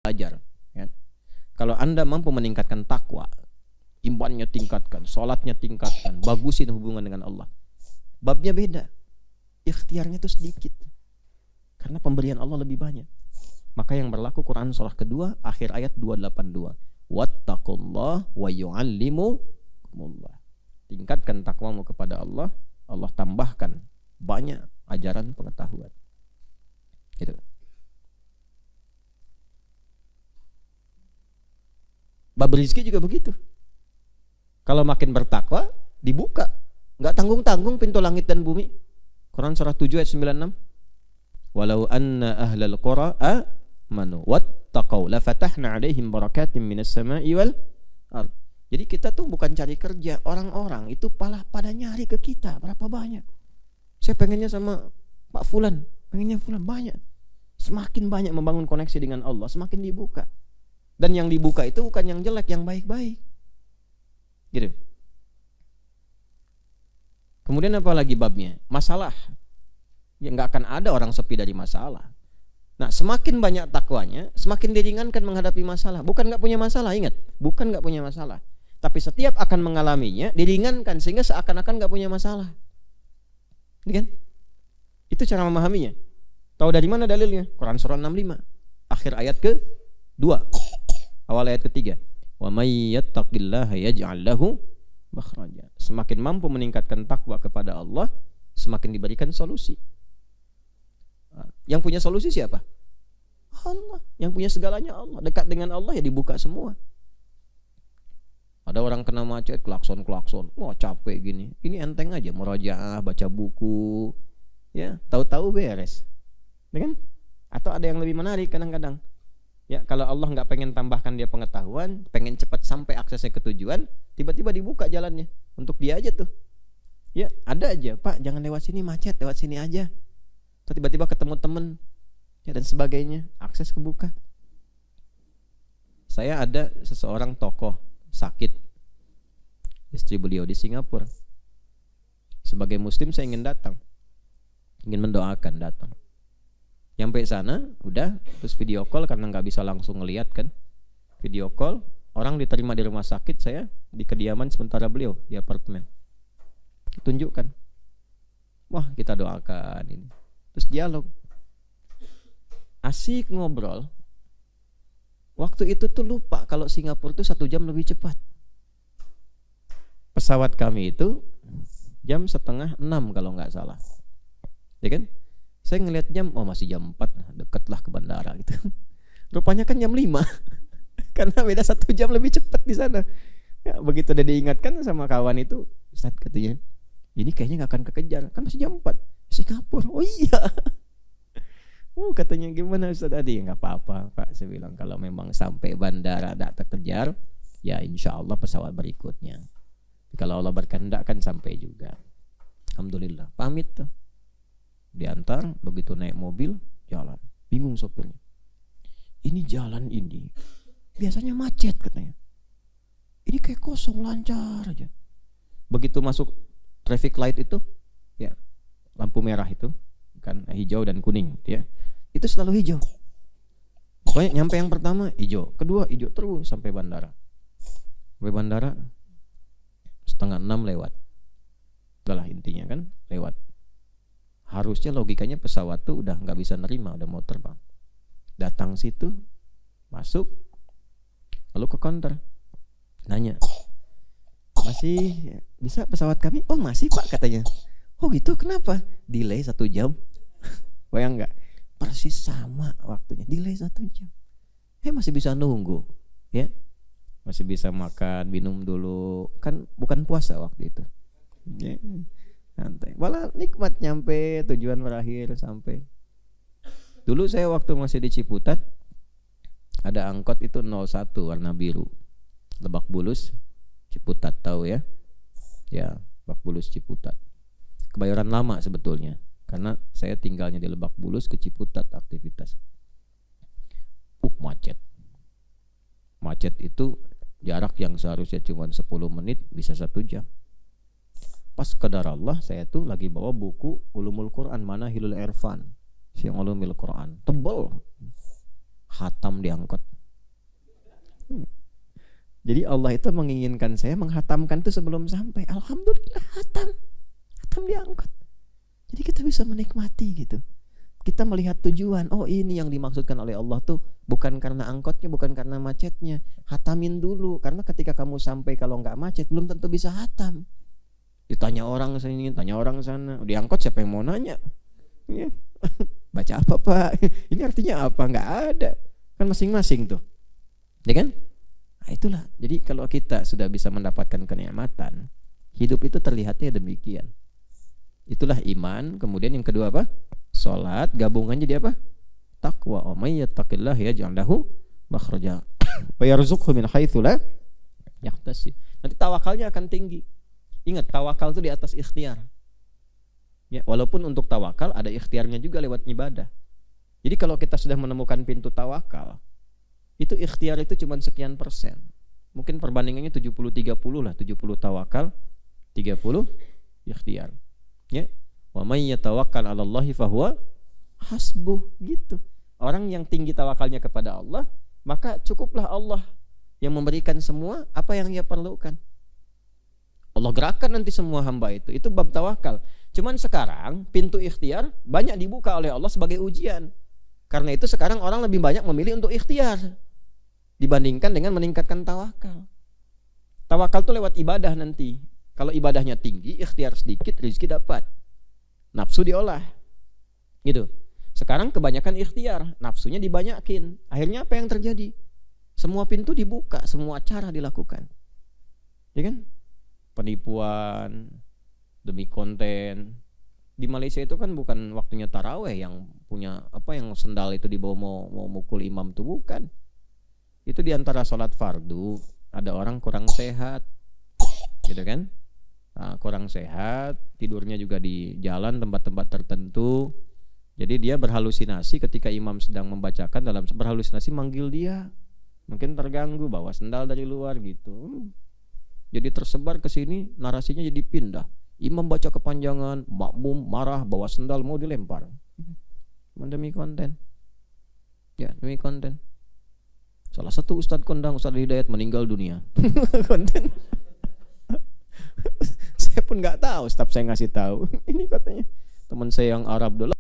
belajar. Ya. Kalau Anda mampu meningkatkan takwa, imannya tingkatkan, sholatnya tingkatkan, bagusin hubungan dengan Allah. Babnya beda, ikhtiarnya itu sedikit, karena pemberian Allah lebih banyak. Maka yang berlaku Quran surah kedua akhir ayat 282. Wattaqullah wa yu'allimukumullah. Tingkatkan takwamu kepada Allah, Allah tambahkan banyak ajaran pengetahuan. Gitu. Bab rizki juga begitu. Kalau makin bertakwa, dibuka. Nggak tanggung-tanggung pintu langit dan bumi. Quran surah 7 ayat 96. Walau anna ahlal qura amanu wattaqau lafatahna 'alaihim barakatim minas sama'i wal ardh. Jadi kita tuh bukan cari kerja, orang-orang itu pada nyari ke kita. Berapa banyak? Saya pengennya sama Pak Fulan, pengennya Fulan, banyak. Semakin banyak membangun koneksi dengan Allah, semakin dibuka. Dan yang dibuka itu bukan yang jelek, yang baik-baik. Gitu. Kemudian apa lagi babnya? Masalah. Ya nggak akan ada orang sepi dari masalah. Nah, semakin banyak takwanya, semakin diringankan menghadapi masalah. Bukan nggak punya masalah, ingat, bukan nggak punya masalah. Tapi setiap akan mengalaminya, diringankan sehingga seakan-akan nggak punya masalah. Ini kan? Itu cara memahaminya. Tahu dari mana dalilnya? Quran surah 65, akhir ayat ke-2, awal ayat ke-3. Wa may yattaqillaha yaj'al lahu makhraja. Semakin mampu meningkatkan takwa kepada Allah, semakin diberikan solusi. Yang punya solusi siapa? Allah. Yang punya segalanya Allah. Dekat dengan Allah ya dibuka semua. Ada orang kena macet, klakson-klakson. Wah, capek gini. Ini enteng aja, murajaah, baca buku. Ya, tahu-tahu beres. Ya kan? Atau ada yang lebih menarik kadang-kadang. Ya, kalau Allah nggak pengen tambahkan dia pengetahuan, pengen cepat sampai aksesnya ke tujuan, tiba-tiba dibuka jalannya untuk dia aja tuh. Ya, ada aja, Pak, jangan lewat sini, macet, lewat sini aja. Atau tiba-tiba ketemu temen, ya, dan sebagainya, akses kebuka. Saya ada seseorang tokoh sakit, istri beliau di Singapura. Sebagai muslim saya ingin datang, ingin mendoakan, datang. Nyampe sana, udah, terus video call karena nggak bisa langsung ngeliat kan. Video call, orang diterima di rumah sakit, saya di kediaman sementara beliau di apartemen. Tunjukkan, wah kita doakan ini, terus dialog, asik ngobrol. Waktu itu tuh lupa kalau Singapura tuh 1 jam lebih cepat. Pesawat kami itu jam 5:30 kalau nggak salah, ya kan? Saya ngelihat jam, oh masih jam 4, deket lah ke bandara gitu. Rupanya kan jam 5, karena beda 1 jam lebih cepat di sana. Ya, begitu udah diingatkan sama kawan itu, Ustaz katanya, ini kayaknya nggak akan kekejar, kan masih jam 4, Singapura. Oh iya. Katanya gimana Ustaz tadi? Nggak apa-apa Pak, saya bilang kalau memang sampai bandara tidak terkejar, ya insya Allah pesawat berikutnya. Kalau Allah berkehendak kan sampai juga. Alhamdulillah, pamit tuh. Diantar, begitu naik mobil, jalan. Bingung sopirnya. Ini jalan ini biasanya macet katanya. Ini kayak kosong, lancar aja. Begitu masuk traffic light itu, ya lampu merah itu, kan hijau dan kuning, ya. Itu selalu hijau. Pokoknya nyampe yang pertama hijau, kedua hijau, terus sampai bandara. Sampai bandara 5:30 lewat. Itulah intinya kan, lewat. Harusnya logikanya pesawat tuh udah nggak bisa nerima, udah mau terbang. Datang situ, masuk, lalu ke counter, nanya, masih bisa pesawat kami? Oh masih Pak katanya. Oh gitu, kenapa? Delay 1 jam. Bayang nggak? Persis sama waktunya, delay 1 jam. Masih bisa nunggu, ya, masih bisa makan, minum dulu, kan bukan puasa waktu itu. Ya. Santai. Malah nikmat nyampe tujuan berakhir sampai. Dulu saya waktu masih di Ciputat ada angkot itu 01 warna biru. Lebak Bulus Ciputat, tahu ya? Ya, Lebak Bulus Ciputat. Kebayoran lama sebetulnya. Karena saya tinggalnya di Lebak Bulus ke Ciputat aktivitas. Macet. Macet itu jarak yang seharusnya cuma 10 menit bisa 1 jam. Pas qadar Allah, saya tuh lagi bawa buku Ulumul Quran, Manahilul Irfan, Fi Ulumil Quran, tebel, khatam diangkut. Jadi Allah itu menginginkan saya menghatamkan itu sebelum sampai. Alhamdulillah hatam diangkat. Jadi kita bisa menikmati gitu. Kita melihat tujuan. Oh, ini yang dimaksudkan oleh Allah tuh bukan karena angkotnya, bukan karena macetnya. Hatamin dulu, karena ketika kamu sampai kalau nggak macet belum tentu bisa hatam. Ditanya orang sini, tanya orang sana. Diangkot siapa yang mau nanya? Ya. Baca apa Pak? Ini artinya apa? Nggak ada. Kan masing-masing tuh. Ya kan? Nah, itulah. Jadi kalau kita sudah bisa mendapatkan kenikmatan, hidup itu terlihatnya demikian. Itulah iman. Kemudian yang kedua apa? Salat. Gabungan jadi apa? Taqwa. Wa may yattaqillah yaj'al lahu makhraja wa yarzuqhu min haitsu la yahtasib. Nanti tawakalnya akan tinggi. Ingat, tawakal itu di atas ikhtiar. Ya, walaupun untuk tawakal ada ikhtiarnya juga lewat ibadah. Jadi kalau kita sudah menemukan pintu tawakal, itu ikhtiar itu cuma sekian persen. Mungkin perbandingannya 70-30 lah, 70 tawakal, 30 ikhtiar. Ya. Wa may yatawakkal 'alallahi fahuwa hasbuh, gitu. Orang yang tinggi tawakalnya kepada Allah, maka cukuplah Allah yang memberikan semua apa yang ia perlukan. Allah gerakkan nanti semua hamba itu. Itu bab tawakal. Cuman sekarang pintu ikhtiar banyak dibuka oleh Allah sebagai ujian. Karena itu sekarang orang lebih banyak memilih untuk ikhtiar dibandingkan dengan meningkatkan tawakal. Tawakal itu lewat ibadah nanti. Kalau ibadahnya tinggi, ikhtiar sedikit, rezeki dapat. Nafsu diolah. Gitu. Sekarang kebanyakan ikhtiar, nafsunya dibanyakin. Akhirnya apa yang terjadi? Semua pintu dibuka, semua cara dilakukan. Ya kan? Penipuan demi konten. Di Malaysia itu kan bukan waktunya taraweh yang punya apa, yang sendal itu dibawa mau mukul imam tuh, bukan. Itu diantara sholat fardu ada orang kurang sehat, gitu kan? Nah, kurang sehat, tidurnya juga di jalan tempat-tempat tertentu. Jadi dia berhalusinasi ketika imam sedang membacakan, dalam berhalusinasi manggil dia, mungkin terganggu bawa sendal dari luar gitu. Jadi tersebar ke sini, narasinya jadi pindah. Imam baca kepanjangan, makmum marah, bawa sendal mau dilempar. Demi konten. Ya, demi konten. Salah satu ustadz kondang, Ustadz Hidayat, meninggal dunia. Konten. Saya pun nggak tahu, staf saya ngasih tahu. Ini katanya teman saya yang Arab dulu.